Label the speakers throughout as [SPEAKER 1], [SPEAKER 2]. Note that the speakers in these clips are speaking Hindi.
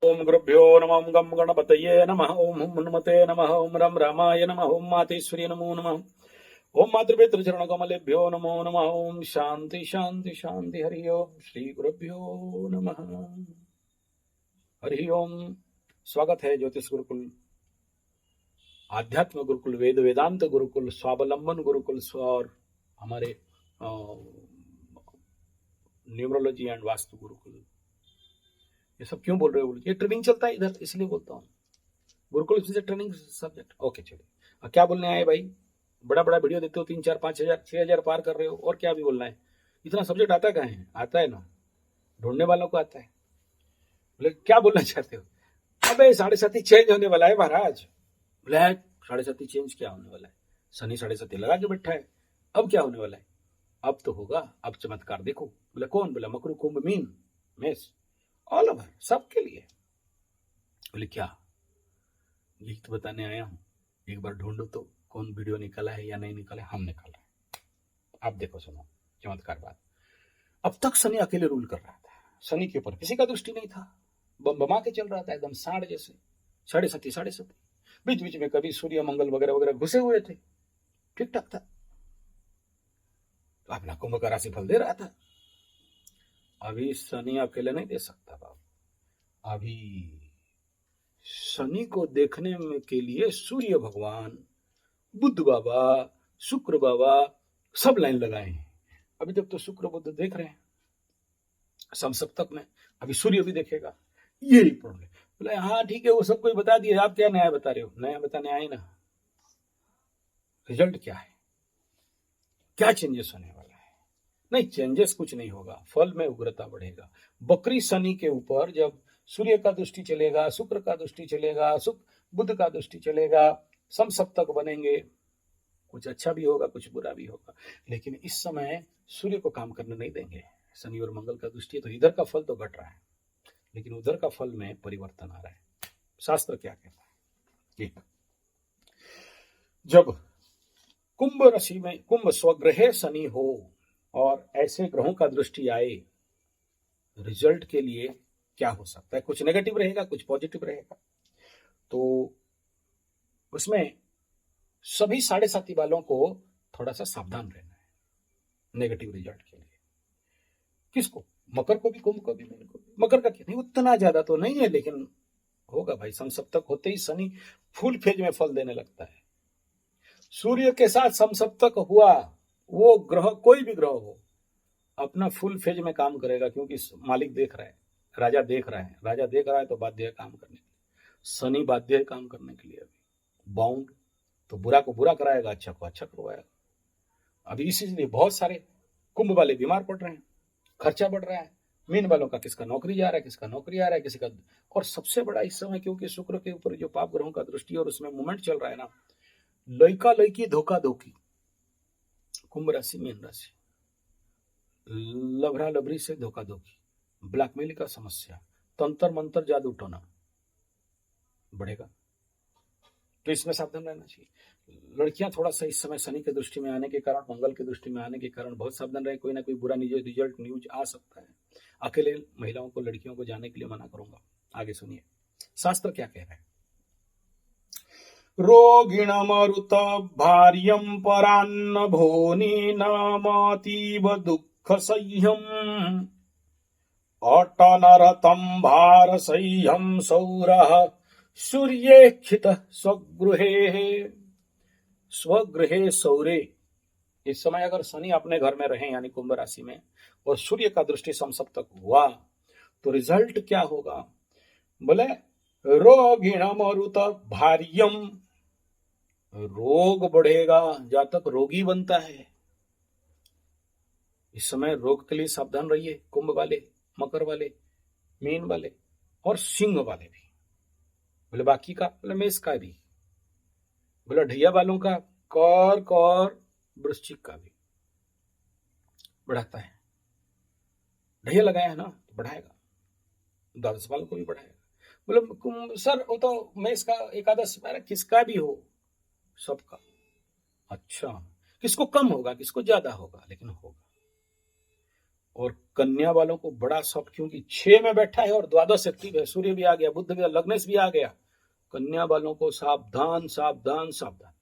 [SPEAKER 1] ओम गुरुभ्यो नमः। ओम गम गणपतये नमः। ओम हुम हनुमते नमः। ओम रम रामाय नमः। ओम मातेश्वरी नमो नमः। ओम मातृपितृ चरण कमलेभ्यो नमो नमः। ओम शांति शांति शांति। हरि ओम श्री गुरुभ्यो नमः। हरि ओम। स्वागत है ज्योतिष गुरुकुल, आध्यात्म गुरुकुल, वेद वेदांत गुरुकुल, स्वावलंबन गुरुकुल और हमारे न्यूमरोलॉजी एंड वास्तु गुरुकुल। ये सब क्यों बोल रहे हो? ये ट्रेनिंग चलता है इधर, इसलिए बोलता हूँ। Gurukul is training subject. Okay चलिए, क्या बोलने आए भाई? बड़ा बड़ा वीडियो देते हो, 3 4 5 हजार 6 हजार पार कर रहे हो, और क्या भी बोलना है? इतना सब्जेक्ट आता कहाँ है? आता है ना, ढूंढने वालों को आता है। बोले क्या बोलना चाहते हो? अबे 7.5 चेंज होने वाला है महाराज। बोले 7.5 चेंज क्या होने वाला है? शनि 7.5 लगा के बैठा है। अब क्या होने वाला है? अब तो होगा, अब चमत्कार देखो। बोले कौन? बोला मकरू कुंभ मीन मेष ऑल ओवर, सबके लिए। बोले क्या? यही तो बताने आया हूँ। एक बार ढूंढो तो कौन वीडियो निकला है या नहीं निकला है। हम निकाला है। अब देखो, सुनो चमत्कार बात। अब तक शनि अकेले रूल कर रहा था, शनि के ऊपर किसी का दृष्टि नहीं था। बम बमा के चल रहा था एकदम साढ़ जैसे, 7.5 बीच बीच में कभी सूर्य मंगल वगैरह वगैरह घुसे हुए थे, ठीक ठाक था। तो अपना कुंभ का राशि फल दे रहा था। अभी शनि अकेले नहीं दे सकता बाबू। अभी शनि को देखने में के लिए सूर्य भगवान, बुद्ध बाबा, शुक्र बाबा सब लाइन लगाए हैं। अभी तक तो शुक्र बुद्ध देख रहे हैं समसप्तक में, अभी सूर्य भी देखेगा। यही प्रॉब्लम। बोले हाँ ठीक है, वो सब कोई बता दिए, आप क्या नया बता रहे हो? नया बताने आए ना। रिजल्ट क्या है? क्या चेंजेस होने वाला है? नहीं, चेंजेस कुछ नहीं होगा, फल में उग्रता बढ़ेगा। बकरी शनि के ऊपर जब सूर्य का दृष्टि चलेगा, शुक्र का दृष्टि चलेगा, बुध का दृष्टि चलेगा, समसप्तक बनेंगे। कुछ अच्छा भी होगा, कुछ बुरा भी होगा, लेकिन इस समय सूर्य को काम करने नहीं देंगे। शनि और मंगल का दृष्टि है, तो इधर का फल तो घट रहा है, लेकिन उधर का फल में परिवर्तन आ रहा है। शास्त्र क्या कहता है? जब कुंभ राशि में, कुंभ स्वग्रह शनि हो और ऐसे ग्रहों का दृष्टि आए, रिजल्ट के लिए क्या हो सकता है? कुछ नेगेटिव रहेगा, कुछ पॉजिटिव रहेगा। तो उसमें सभी 7.5 वालों को थोड़ा सा सावधान रहना है नेगेटिव रिजल्ट के लिए। किसको? मकर को भी, कुंभ को भी, मीन को भी। मकर का क्या नहीं, उतना ज्यादा तो नहीं है, लेकिन होगा भाई। समसप्तक होते ही शनि फुल फेज में फल देने लगता है। सूर्य के साथ समसप्तक हुआ, वो ग्रह कोई भी ग्रह हो, अपना फुल फेज में काम करेगा, क्योंकि मालिक देख रहा है, राजा देख रहा है। राजा देख रहा है तो बाध्य है काम करने के लिए। शनि बाध्य है काम करने के लिए। अभी बाउंड, तो बुरा को बुरा कराएगा, अच्छा को अच्छा करवाएगा। अभी इसीलिए बहुत सारे कुंभ वाले बीमार पड़ रहे हैं, खर्चा बढ़ रहा है। मीन वालों का किसका नौकरी जा रहा है, किसका नौकरी आ रहा है, किसी का। और सबसे बड़ा इस समय, क्योंकि शुक्र के ऊपर जो पाप ग्रहों का दृष्टि और उसमें मूवमेंट चल रहा है ना, लड़का लड़की धोखा धोखी, कुंभ राशि, मीन राशि, लभरा लभरी से धोखा धोखी, ब्लैकमेल का समस्या, तंत्र मंत्र जादू टोना बढ़ेगा। तो इसमें सावधान रहना चाहिए। लड़कियां थोड़ा सा इस समय शनि के दृष्टि में आने के कारण, मंगल के दृष्टि में आने के कारण बहुत सावधान रहे। कोई ना कोई बुरा रिजल्ट न्यूज आ सकता है। अकेले महिलाओं को, लड़कियों को जाने के लिए मना करूंगा। आगे सुनिए शास्त्र क्या कह रहा है। रोगिणमरुत भार्यं परान्न भोनि नामातीव दुःख सह्यम् अटनरतं भारसह्यं सौरः सूर्येक्षित स्वगृहे। स्वगृहे सौरे, इस समय अगर शनि अपने घर में रहे यानी कुंभ राशि में, और सूर्य का दृष्टि समसप्तक हुआ, तो रिजल्ट क्या होगा? बोले रोगिणम अरुत भार्यम, रोग बढ़ेगा, जातक रोगी बनता है। इस समय रोग के लिए सावधान रहिए, कुंभ वाले, मकर वाले, मीन वाले और सिंह वाले भी। बोले बाकी का? बोले मेष का भी। बोले ढैया वालों का, कर्क और वृश्चिक का भी बढ़ाता है। ढैया लगाया है ना, तो बढ़ाएगा। द्वादश वालों को भी बढ़ाएगा। बोले सर वो तो मेष का एकादश, किसका भी हो, सबका। अच्छा, किसको कम होगा, किसको ज्यादा होगा, लेकिन होगा। और कन्या वालों को बड़ा शौक, क्योंकि 6 में बैठा है और द्वादश एक्टिव है, सूर्य भी आ गया, बुध भी, लग्नेश भी आ गया। कन्या वालों को सावधान सावधान सावधान।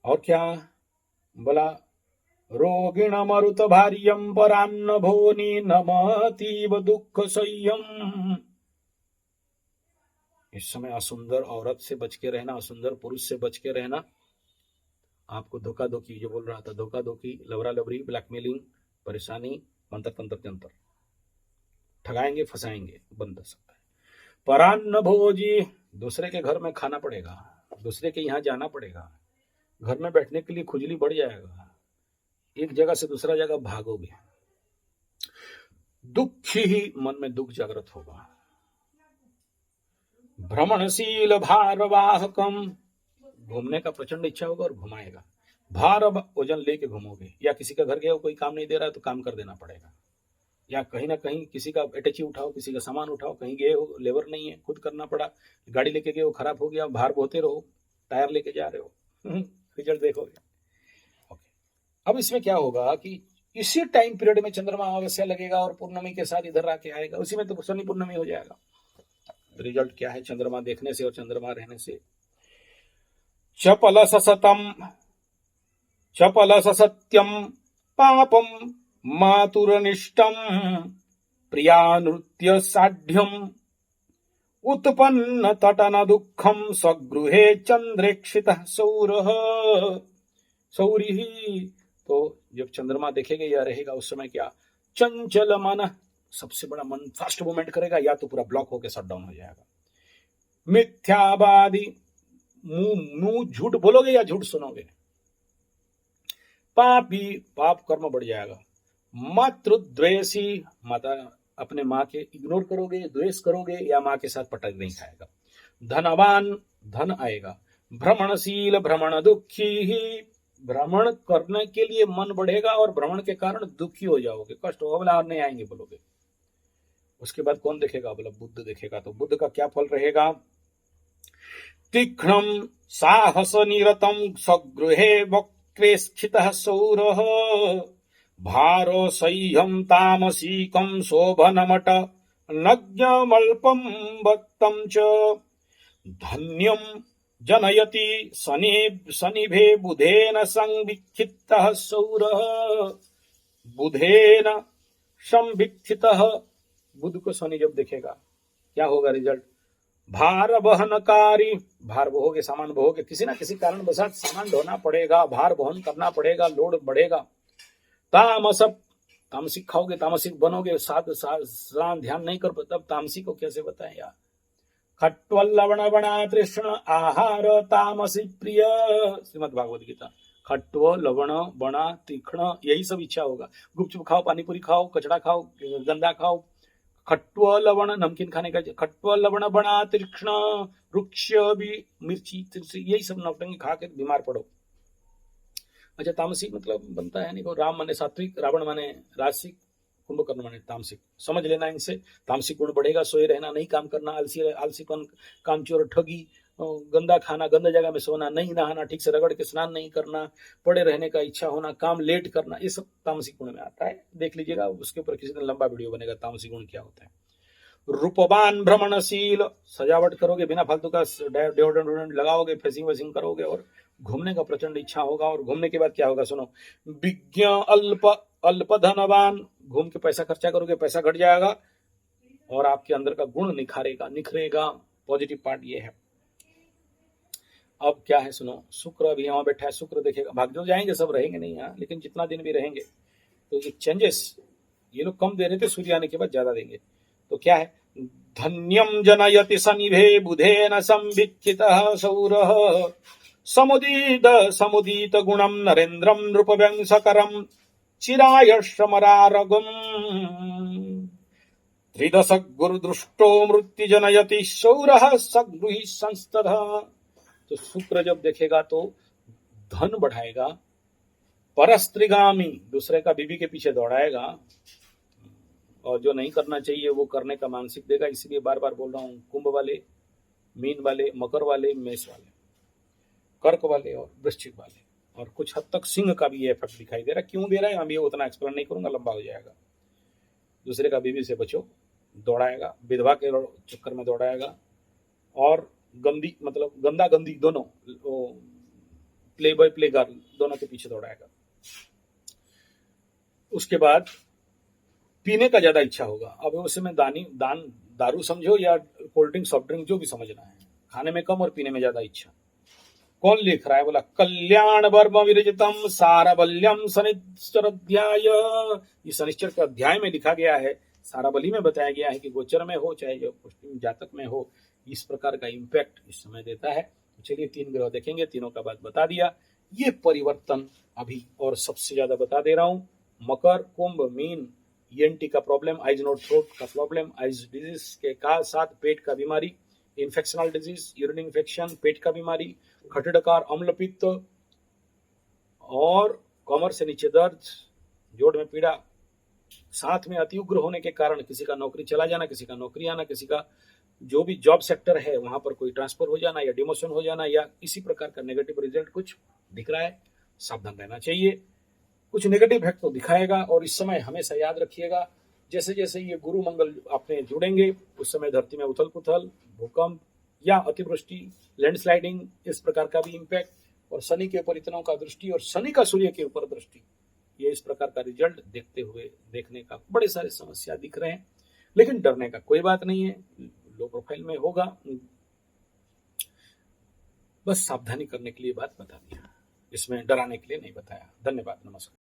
[SPEAKER 1] और क्या बोला, रोगिण मरुत भार्यम परान्न भोनि नमतीव दुख संयम। इस समय असुंदर औरत से बच के रहना, असुंदर पुरुष से बच के रहना। आपको धोखा धोखी, जो बोल रहा था, धोखा धोखी, लवरा लवरी, ब्लैकमेलिंग, परेशानी, मंत्र तंत्र जंतर, ठगाएंगे फंसाएंगे, बंद कर सकता है। परान्न भोजी, दूसरे के घर में खाना पड़ेगा, दूसरे के यहाँ जाना पड़ेगा, घर में बैठने के लिए खुजली बढ़ जाएगा, एक जगह से दूसरा जगह भागोगे। दुखी ही, मन में दुख जागृत होगा। भ्रमणशील भारवाहकम, घूमने का प्रचंड इच्छा होगा और घुमाएगा। भार वजन लेके घूमोगे, या किसी का घर गए हो, कोई काम नहीं दे रहा है तो काम कर देना पड़ेगा, या कहीं ना कहीं किसी का अटैची उठाओ, किसी का सामान उठाओ, कहीं गए हो लेबर नहीं है, खुद करना पड़ा, गाड़ी लेके गए हो, खराब हो गया, भार बोते रहो, टायर लेके जा रहे हो, रिजल्ट देखोगे। अब इसमें क्या होगा कि इसी टाइम पीरियड में चंद्रमा अमावस्या लगेगा और पूर्णिमा के साथ इधर आके आएगा, उसी में तो शनि पूर्णिमा हो जाएगा। रिजल्ट क्या है चंद्रमा देखने से और चंद्रमा रहने से? चपल ससत्यम पापम मातुरनिष्टम प्रियानृत्य साढ़्यम उत्पन्न तटन दुखम स्वगृहे चंद्रेक्षितः सौरिही। तो जब चंद्रमा देखेगा या रहेगा उस समय क्या, चंचल मन, सबसे बड़ा मन फास्ट मूवमेंट करेगा, या तो पूरा ब्लॉक होकर शट डाउन हो जाएगा। मिथ्यावादी, मुंह झूठ बोलोगे या झूठ सुनोगे। पापी, पाप कर्म बढ़ जाएगा। मातृद्वेषी, माता अपने माँ के इग्नोर करोगे, द्वेष करोगे, या माँ के साथ पटक नहीं खाएगा। धनवान, धन आएगा। भ्रमणशील, भ्रमण दुखी ही, भ्रमण करने के लिए मन बढ़ेगा और भ्रमण के कारण दुखी हो जाओगे, कष्ट होगा, बोला और नहीं आएंगे बोलोगे। उसके बाद कौन देखेगा, बोला बुद्ध देखेगा। तो बुद्ध का क्या फल रहेगा? तीक्ष्णम साहस निरतम स्वगृहे वक्रे स्थितः सौरः भारो सह्यम तामसीकम शोभनमट नज्ञमल्पम भक्तम च धन्यम जनयति शनिभे बुधेन संविक्षिप्तः सौरः बुधेन संविक्षितः। बुध को शनि जब देखेगा क्या होगा रिजल्ट? भार वहनकारी, भार वहोगे, सामान वहोगे, किसी ना किसी कारण बसात सामान ढोना पड़ेगा, भार वहन करना पड़ेगा, लोड बढ़ेगा। तामस, तामसिक खाओगे, तामसिक बनोगे, साध ध्यान नहीं कर तब तामसिक को कैसे बताएं यार। खट्वल लवण बना तृष्ण आहार तामसी प्रिय, श्रीमद् भागवत गीता। खट्व लवण बना तीक्ष्ण, यही सब इच्छा होगा। गुपचुप खाओ, पानीपुरी खाओ, कचड़ा खाओ, गंदा खाओ। खट्व लवण, नमकीन खाने का, खट्व लवण बना तीक्ष्ण, वृक्ष भी, मिर्ची, यही सब नौटंकी खा के बीमार पड़ो। अच्छा, तामसिक मतलब बनता है नहीं को, राम माने सात्विक, रावण माने राजसिक, कुंभकर्ण माने तामसिक। समझ लेना इनसे। तामसिक गुण बढ़ेगा, सोए रहना, नहीं काम करना, आलसीपन, कामचोर, ठगी, गंदा खाना, गंदा जगह में सोना, नहीं नहाना, ठीक से रगड़ के स्नान नहीं करना, पड़े रहने का इच्छा होना, काम लेट करना, ये सब तामसिक गुण में आता है। देख लीजिएगा, उसके ऊपर किसी दिन लंबा वीडियो बनेगा, तामसिक गुण क्या होता है। रूपवान भ्रमणशील, सजावट करोगे, बिना फालतू का डेओड्रेंट लगाओगे, फेसिंग वेसिंग करोगे, और घूमने का प्रचंड इच्छा होगा। और घूमने के बाद क्या होगा सुनो, विज्ञ अल्प धनवान, घूम के पैसा खर्चा करोगे, पैसा घट जाएगा और आपके अंदर का गुण निखरेगा। पॉजिटिव पार्ट ये है। अब क्या है सुनो, शुक्र अभी यहाँ बैठा है, शुक्र देखेगा, भाग जो जाएंगे सब, रहेंगे नहीं यहाँ, लेकिन जितना दिन भी रहेंगे तो ये चेंजेस, ये लोग कम दे रहे थे, सूर्य आने के बाद ज्यादा देंगे। तो क्या है, धन्यम जनयति शनिभे बुधेन संविक्षितः सौरः समुदीत गुणम नरेन्द्रम नृपवंशकरम चिराय श्रमरारगम त्रिदश गुरुदृष्टो मृत्यु जनयति सौरः सगृही संस्ततः। तो शुक्र जब देखेगा तो धन बढ़ाएगा, परस्त्रीगामी, दूसरे का बीवी के पीछे दौड़ाएगा, और जो नहीं करना चाहिए वो करने का मानसिक देगा। इसलिए बार बार बोल रहा हूँ, कुंभ वाले, मीन वाले, मकर वाले, मेष वाले, कर्क वाले और वृश्चिक वाले और कुछ हद तक सिंह का भी ये इफेक्ट दिखाई दे रहा है। क्यों दे रहा है हम ये उतना एक्सप्लेन नहीं करूंगा, लंबा हो जाएगा। दूसरे का बीवी से बचो, दौड़ाएगा, विधवा के चक्कर में दौड़ाएगा, और गंदी मतलब गंदा गंदी दोनों, प्ले बॉय प्ले गर्ल दोनों के पीछे दौड़ाएगा। उसके बाद पीने का ज्यादा इच्छा होगा। अब उसमें दारू समझो या कोल्ड ड्रिंक सॉफ्ट ड्रिंक जो भी समझना है, खाने में कम और पीने में ज्यादा इच्छा। कौन लिख रहा है? बोला कल्याण वर्म विरजितम साराबल्यम शनिश्चर अध्याय। ये शनिश्चर के अध्याय में लिखा गया है, साराबली में बताया गया है कि गोचर में हो चाहे जो जातक में हो, इस प्रकार का इंपैक्ट इस समय देता है। तो चलिए 3 ग्रह देखेंगे, तीनों का बात बता दिया। ये परिवर्तन अभी और सबसे ज्यादा बता दे रहा हूं, मकर, कुंभ, मीन, ईएनटी का प्रॉब्लम, आइज नोट थ्रोट का प्रॉब्लम, आइज डिजीज के साथ पेट का बीमारी, इन्फेक्शनल डिजीज, यूरिन इन्फेक्शन, पेट का बीमारी, खटडकार, अम्लपित्त, और कमर से नीचे दर्द, जोड़ में पीड़ा, साथ में अति उग्र होने के कारण किसी का नौकरी चला जाना, किसी का नौकरी आना, किसी का जो भी जॉब सेक्टर है वहां पर कोई ट्रांसफर हो जाना या डिमोशन हो जाना, या इसी प्रकार का नेगेटिव रिजल्ट कुछ दिख रहा है। सावधान रहना चाहिए। कुछ नेगेटिव इफेक्ट तो दिखाएगा, और इस समय हमेशा याद रखिएगा, जैसे जैसे ये गुरु मंगल आपने जुड़ेंगे उस समय धरती में उथल पुथल, भूकंप या अतिवृष्टि, लैंडस्लाइडिंग, इस प्रकार का भी इम्पैक्ट, और शनि के ऊपर इतनों का दृष्टि और शनि का सूर्य के ऊपर दृष्टि, ये इस प्रकार का रिजल्ट देखने का बड़े सारे समस्या दिख रहे हैं। लेकिन डरने का कोई बात नहीं है, लो प्रोफाइल में होगा, बस सावधानी करने के लिए बात बता दिया, इसमें डराने के लिए नहीं बताया। धन्यवाद, नमस्कार।